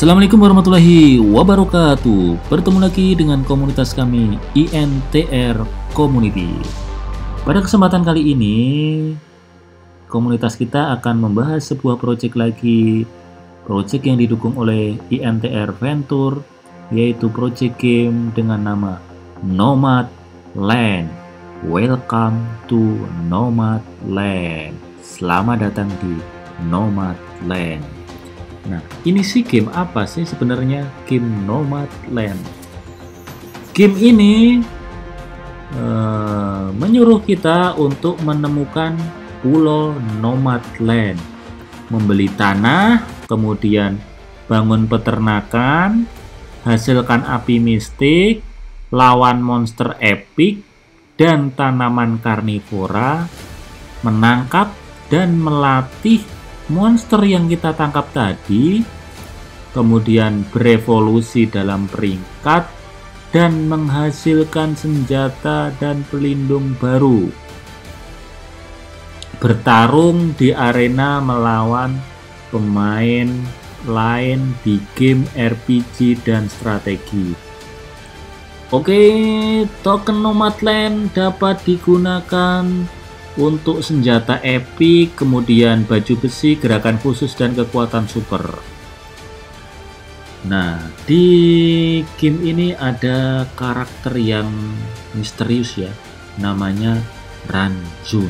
Assalamualaikum warahmatullahi wabarakatuh. Bertemu lagi dengan komunitas kami INTR Community. Pada kesempatan kali ini, komunitas kita akan membahas sebuah proyek lagi. Proyek yang didukung oleh INTR Venture, yaitu proyek game dengan nama Nomadland. Welcome to Nomadland. Selamat datang di Nomadland. Nah, ini sih game apa sih sebenarnya game Nomadland? Game ini menyuruh kita untuk menemukan pulau Nomadland, membeli tanah, kemudian bangun peternakan, hasilkan api mistik, lawan monster epik dan tanaman karnivora, menangkap dan melatih monster yang kita tangkap tadi, kemudian berevolusi dalam peringkat dan menghasilkan senjata dan pelindung baru. Bertarung di arena melawan pemain lain di game RPG dan strategi. Oke, token Nomadland dapat digunakan untuk senjata epik, kemudian baju besi, gerakan khusus, dan kekuatan super. Nah, di game ini ada karakter yang misterius ya, namanya Ranjun.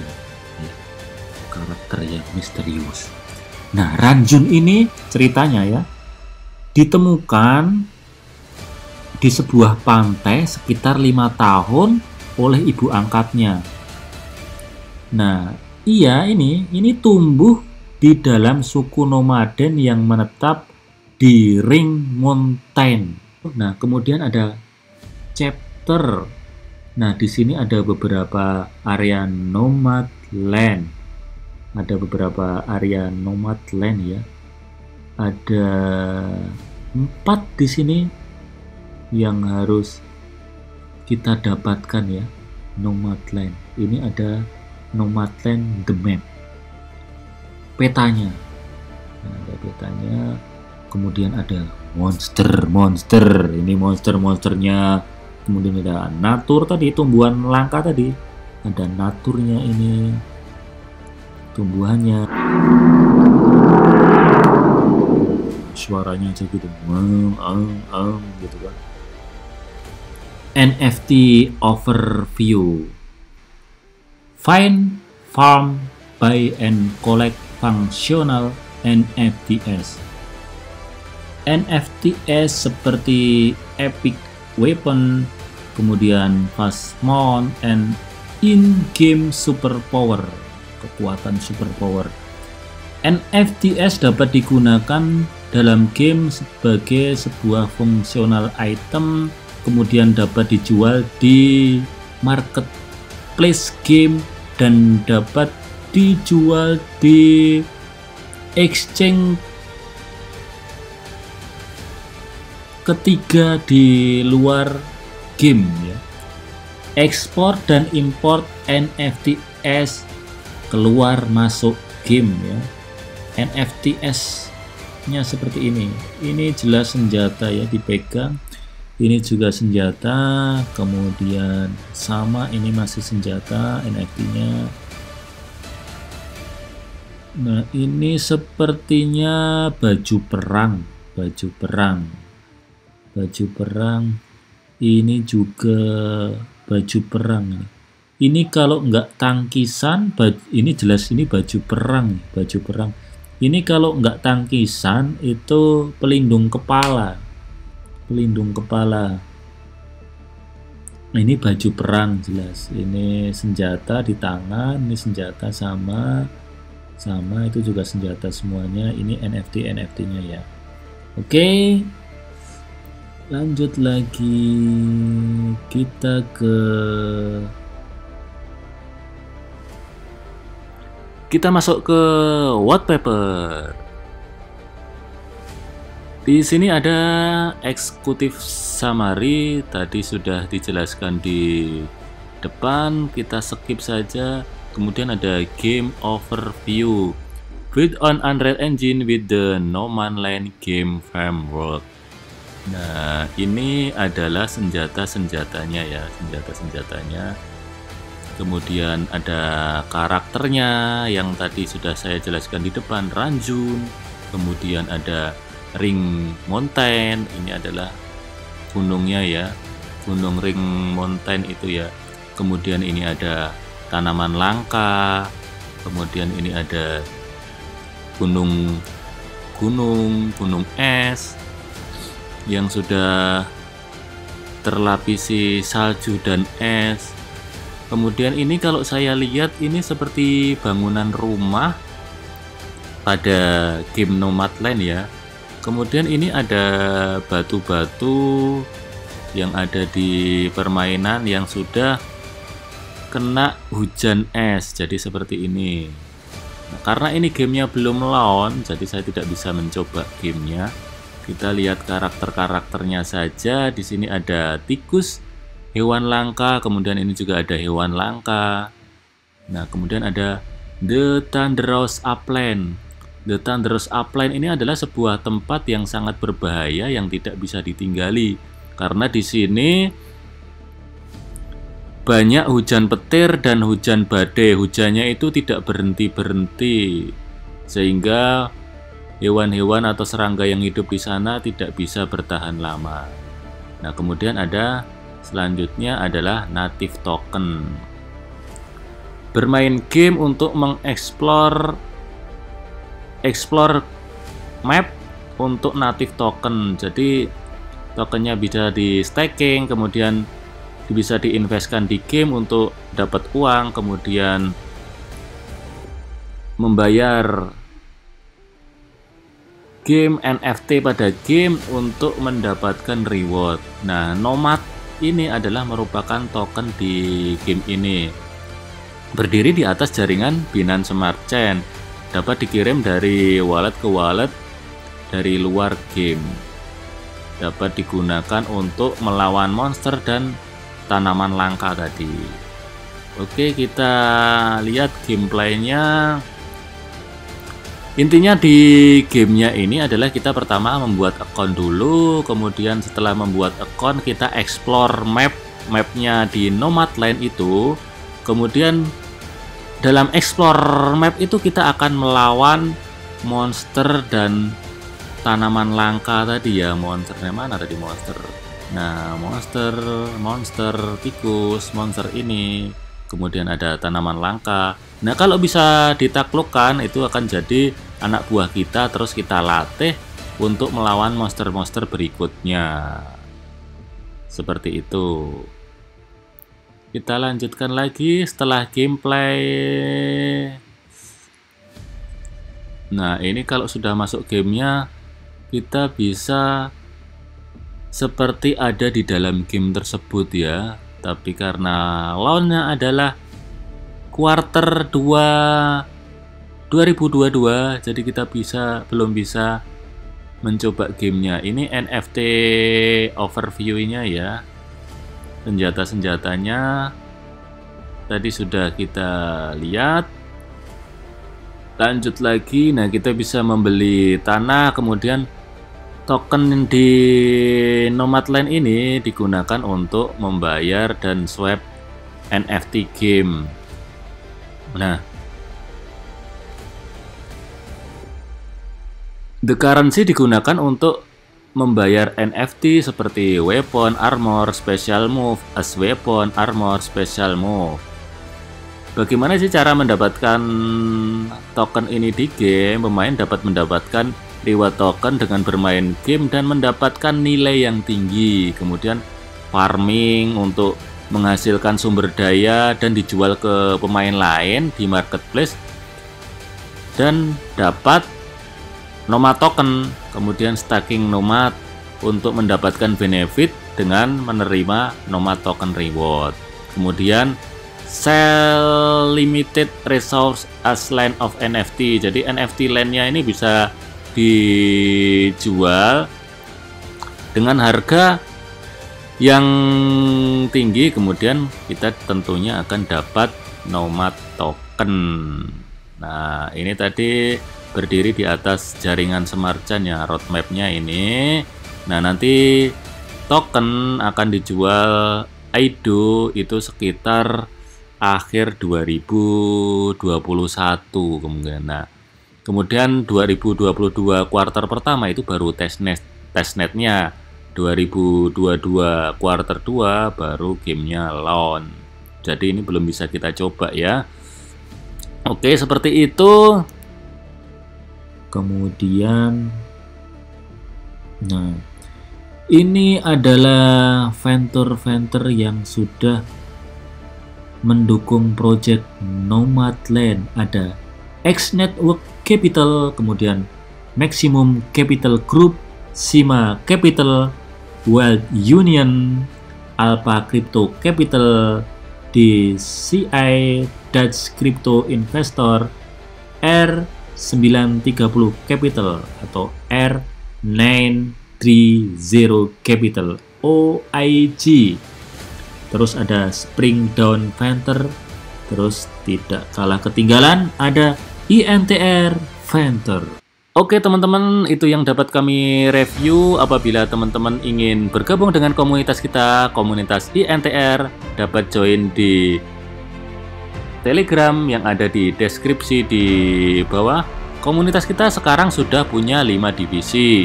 Karakter yang misterius. Nah, Ranjun ini ceritanya ya, ditemukan di sebuah pantai sekitar 5 tahun oleh ibu angkatnya. Nah, ini tumbuh di dalam suku nomaden yang menetap di Ring Mountain. Nah, kemudian ada chapter. Nah, di sini ada beberapa area Nomadland. Ada beberapa area Nomadland ya. Ada 4 di sini yang harus kita dapatkan ya. Nomadland. Ini ada Nomadland the map, petanya. Nah, ada petanya, kemudian ada monster. Ini monsternya. Kemudian ada natur tadi, tumbuhan langka tadi. Ada naturnya ini, tumbuhannya. Suaranya aja gitu, gitu kan. NFT overview. Find, farm, buy, and collect functional NFTs. NFTs seperti epic weapon, kemudian fast mount, and in-game superpower, kekuatan superpower. NFTs dapat digunakan dalam game sebagai sebuah fungsional item, kemudian dapat dijual di marketplace game dan dapat dijual di exchange ketiga di luar game ya. Ekspor dan import NFTs keluar masuk game ya. NFTs nya seperti ini. Ini jelas senjata ya, dipegang. Ini juga senjata, kemudian sama ini masih senjata NFT-nya. Nah, ini sepertinya baju perang. Ini juga baju perang. Ini kalau nggak tangkisan, ini jelas ini baju perang. Ini kalau nggak tangkisan itu pelindung kepala. Nah, ini baju perang jelas. Ini senjata di tangan, ini senjata sama itu juga senjata semuanya. Ini NFT-nya ya. Oke. Lanjut lagi, kita masuk ke white paper. Di sini ada eksekutif summary, tadi sudah dijelaskan di depan, kita skip saja. Kemudian ada game overview. built on Unreal Engine with the No Man's Land game framework. Nah, ini adalah senjata-senjatanya ya, senjata-senjatanya. Kemudian ada karakternya yang tadi sudah saya jelaskan di depan, Ranjun. Kemudian ada Ring Mountain, ini adalah gunungnya ya, Gunung Ring Mountain itu ya. Kemudian ini ada tanaman langka. Kemudian ini ada gunung es yang sudah terlapisi salju dan es. Kemudian ini kalau saya lihat ini seperti bangunan rumah pada game Nomadland ya. Kemudian ini ada batu-batu yang ada di permainan yang sudah kena hujan es, jadi seperti ini. Nah, karena ini gamenya belum launch, jadi saya tidak bisa mencoba gamenya. Kita lihat karakter-karakternya saja. Di sini ada tikus, hewan langka, kemudian ini juga ada hewan langka. Nah, kemudian ada The Thunderous Upland. The Thunderous Upland ini adalah sebuah tempat yang sangat berbahaya yang tidak bisa ditinggali karena di sini banyak hujan petir dan hujan badai. Hujannya itu tidak berhenti-berhenti sehingga hewan-hewan atau serangga yang hidup di sana tidak bisa bertahan lama. Nah, kemudian ada selanjutnya adalah native token. Bermain game untuk mengeksplor map untuk native token. Jadi tokennya bisa di staking, kemudian bisa diinvestkan di game untuk dapat uang, kemudian membayar game NFT pada game untuk mendapatkan reward. Nah, Nomad ini adalah merupakan token di game ini. Berdiri di atas jaringan Binance Smart Chain, dapat dikirim dari wallet ke wallet dari luar game. Dapat digunakan untuk melawan monster dan tanaman langka tadi. Oke, kita lihat gameplaynya. Intinya di gamenya ini adalah kita pertama membuat account dulu, kemudian setelah membuat account kita explore mapnya di Nomadland itu. Kemudian dalam explore map itu kita akan melawan monster dan tanaman langka tadi ya. Monsternya mana tadi monster? Nah, monster tikus, monster ini. Kemudian ada tanaman langka. Nah, kalau bisa ditaklukkan itu akan jadi anak buah kita, terus kita latih untuk melawan monster-monster berikutnya. Seperti itu. Kita lanjutkan lagi setelah gameplay. Nah, ini kalau sudah masuk gamenya, kita bisa seperti ada di dalam game tersebut ya. Tapi karena launnya adalah quarter 2 2022, jadi kita belum bisa mencoba gamenya. Ini NFT overview-nya ya. Senjata-senjatanya tadi sudah kita lihat. Lanjut lagi. Nah, kita bisa membeli tanah, kemudian token di Nomadland ini digunakan untuk membayar dan swap NFT game. Nah, the currency digunakan untuk membayar NFT seperti weapon, armor, special move, as weapon, armor, special move. Bagaimana sih cara mendapatkan token ini di game? Pemain dapat mendapatkan reward token dengan bermain game dan mendapatkan nilai yang tinggi. Kemudian farming untuk menghasilkan sumber daya dan dijual ke pemain lain di marketplace. Dan dapat nomad token. Kemudian staking nomad untuk mendapatkan benefit dengan menerima nomad token reward. Kemudian sell limited resource as land of NFT. Jadi NFT landnya ini bisa dijual dengan harga yang tinggi, kemudian kita tentunya akan dapat nomad token. Nah, ini tadi berdiri di atas jaringan Smart Chain ya, roadmap-nya ini. Nah, nanti token akan dijual IDO itu sekitar akhir 2021 kemungkinan. Nah, kemudian 2022 kuartal pertama itu baru testnetnya. 2022 kuartal 2 baru gamenya launch. Jadi ini belum bisa kita coba ya. Oke, seperti itu. Kemudian nah, ini adalah vendor-vendor yang sudah mendukung project Nomadland. Ada X Network Capital, kemudian Maximum Capital Group, Sima Capital, Wealth Union, Alpha Crypto Capital, DCI, Dutch Crypto Investor, R930 Capital atau R930 Capital, OIG. Terus ada Spring Down Venture. Terus tidak kalah ketinggalan ada INTR Venture. Oke teman-teman, itu yang dapat kami review. Apabila teman-teman ingin bergabung dengan komunitas kita, komunitas INTR, dapat join di Telegram yang ada di deskripsi di bawah. Komunitas kita sekarang sudah punya 5 divisi.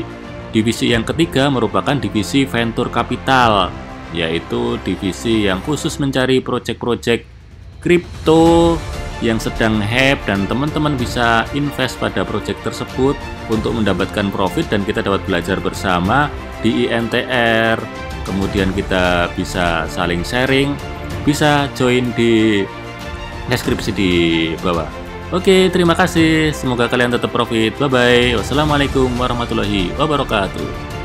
Divisi yang ketiga merupakan divisi Venture Capital, yaitu divisi yang khusus mencari proyek-proyek kripto yang sedang hype dan teman-teman bisa invest pada proyek tersebut untuk mendapatkan profit dan kita dapat belajar bersama di INTR. Kemudian kita bisa saling sharing, bisa join di deskripsi di bawah. Oke, terima kasih. Semoga kalian tetap profit. Bye bye. Wassalamualaikum warahmatullahi wabarakatuh.